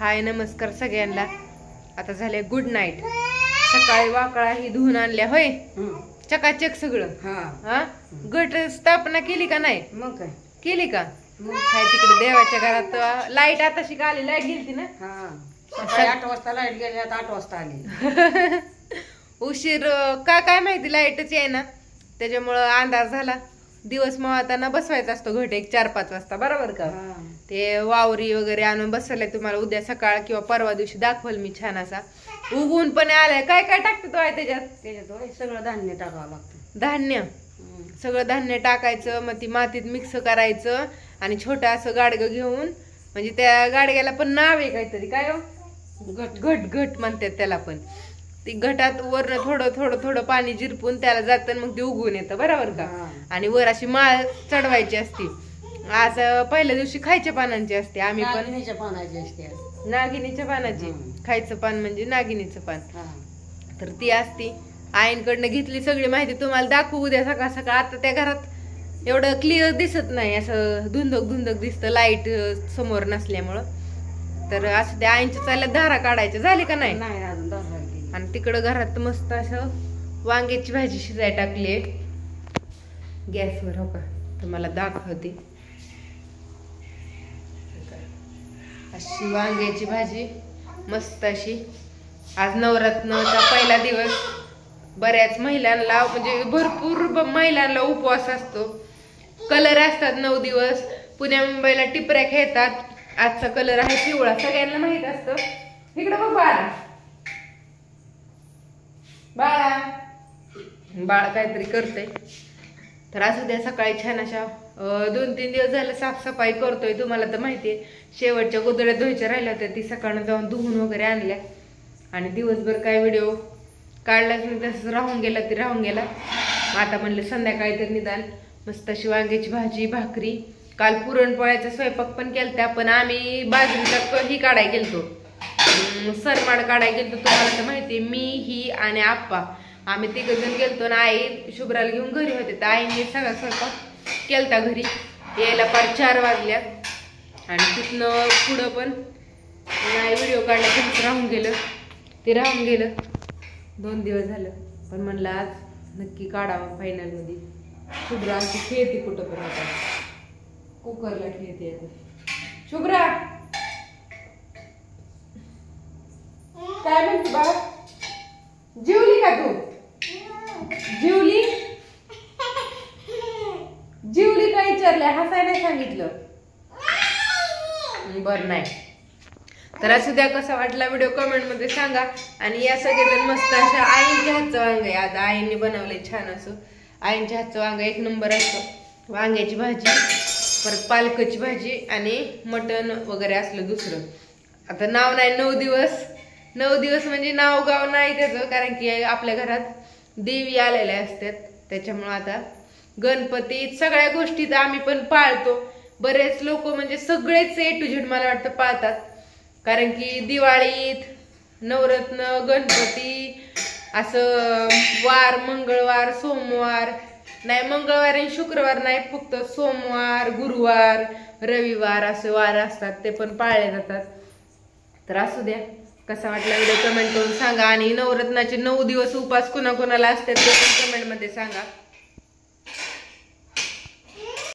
हाय नमस्कार सगळ्यांना। आता झाले गुड नाईट। सकाळी वाकळा ही धुवून आणल्या होय, चकाचक सगळं। हा गट स्थापना केली का नाही? मग काय केली का? काय तिकडे देवाच्या घरात लाईट आताशी का आली? लाईट गेली ना? 8 वाजता लाईट गेली, आता 8 वाजता आली। उशीर का काय माहिती, लाईटच आहे ना, त्याच्यामुळं अंधार झाला। दिवस मळताना बसवायचा असतो घट एक 4-5 वाजता, बरोबर का? ते वावरी वगैरे आणून बसवलंय, तुम्हाला उद्या सकाळ किंवा परवा दिवशी दाखवल मी छान असा। उगवून पण आलाय। काय काय टाकते तो आहे त्याच्यात? सगळं धान्य टाकावं लागतं। धान्य सगळं धान्य टाकायचं, मग ती मातीत मिक्स करायचं आणि छोटं असं गाडगं घेऊन, म्हणजे त्या गाडग्याला पण नाव आहे काहीतरी, काय घट घट घट म्हणतात त्याला पण। ती घटात वर थोडं थोडं थोडं पाणी जिरपून त्याला जातं, मग ते उगवून येतं, बरोबर का? आणि वर अशी माळ चढवायची असती। आज पहिल्या दिवशी खायच्या पानांची असते। आम्ही पण नागिनीच्या पानाची असते। नागिनीच्या पानाची, खायचं पान म्हणजे नागिनीचं पान, तर ती असती। आईंकडनं घेतली सगळी माहिती, तुम्हाला दाखवू उद्या सकाळ सकाळ। आता त्या घरात एवढं क्लिअर दिसत नाही, असं धुंदक धुंदक दिसतं लाईट समोर नसल्यामुळं। तर असं त्या आईंच्या चालल्या धारा काढायच्या, झाली का नाही? आणि तिकडं घरात मस्त असं वांग्याची भाजी शिजाय टाकली गॅसवर, हो का? तुम्हाला दाखवते अशी वांग्याची भाजी मस्त अशी। आज नवरात्रचा पहिला दिवस। बऱ्याच महिलांना, म्हणजे भरपूर महिलांना उपवास असतो। कलर असतात 9 दिवस। पुण्या मुंबईला टिपऱ्या खेळतात। आजचा कलर आहे पिवळा, सगळ्यांना माहित असतं। इकडे बघ बाळा, बाळा बाळ काहीतरी करतय। तर असं द्या, सकाळी छान अशा 2-3 दिवस झालं साफसफाई करतोय। तुम्हाला तर माहितीये, शेवटच्या गोदड्या धुवायच्या राहिल्या होत्या, ती सकाळनं जाऊन धुवून वगैरे आणल्या। आणि दिवसभर काय व्हिडिओ काढलाच नाही, तसंच राहून गेला ते राहून गेला। आता म्हणलं संध्याकाळी तर निदान मस्त अशी वांग्याची भाजी भाकरी। काल पुरणपोळ्याचा स्वयंपाक पण केलता, पण आम्ही बाजरीचा ही काढाय गेलतो, सरमाड काढाय गेलतो। तुम्हाला तर माहितीये, मी ही आणि आप्पा आम्ही 3 जण गेलतो ना। आई शुभ्राला घेऊन घरी होते, तर आईने सगळा स्वयंपाक केलता घरी। यायला 4 वाजल्या आणि तिथनं पुढं पण नाही व्हिडिओ काढला, त्यांचं राहून गेलं, ते राहून गेलं। 2 दिवस झालं, पण म्हणलं आज नक्की काढावं फायनल मध्ये। शुभ्रा आमची खेळते कुठं पण, आता कुकरला खेळते शुभ्रा। काय म्हणते बाबा, जेवली का तू? जेवली जेवली का विचारल्या, हसाय नाही सांगितलं, बर नाही। तर असं द्या, कसा वाटला व्हिडिओ कमेंट मध्ये सांगा। आणि या सगळेजण मस्त अशा आईंच्या हातचं वांग आहे, आज आईंनी बनवलंय छान असं। आईंच्या हातचं वांग 1 नंबर असतं। वांग्याची भाजी, परत पालकाची भाजी आणि मटण वगैरे असलं दुसरं। आता नाव नाही, 9 दिवस म्हणजे नाव गाव नाही त्याचं, कारण की आपल्या घरात देवी आलेल्या असतात, त्याच्यामुळं आता गणपतीत सगळ्या गोष्टीत आम्ही पण पाळतो। बरेच लोक म्हणजे सगळेच A to Z मला वाटतं पाळतात, कारण की दिवाळीत, नवरत्न, गणपती असं वार, मंगळवार, सोमवार नाही, मंगळवार आणि शुक्रवार नाही, फक्त सोमवार, गुरुवार, रविवार असे वार असतात, ते पण पाळले जातात। तर असू द्या, कसा वाटला व्हिडिओ कमेंट करून सांगा। आणि नवरत्नाचे 9 दिवस उपास कोणाकोणाला असतात ते पण कमेंट मध्ये सांगा।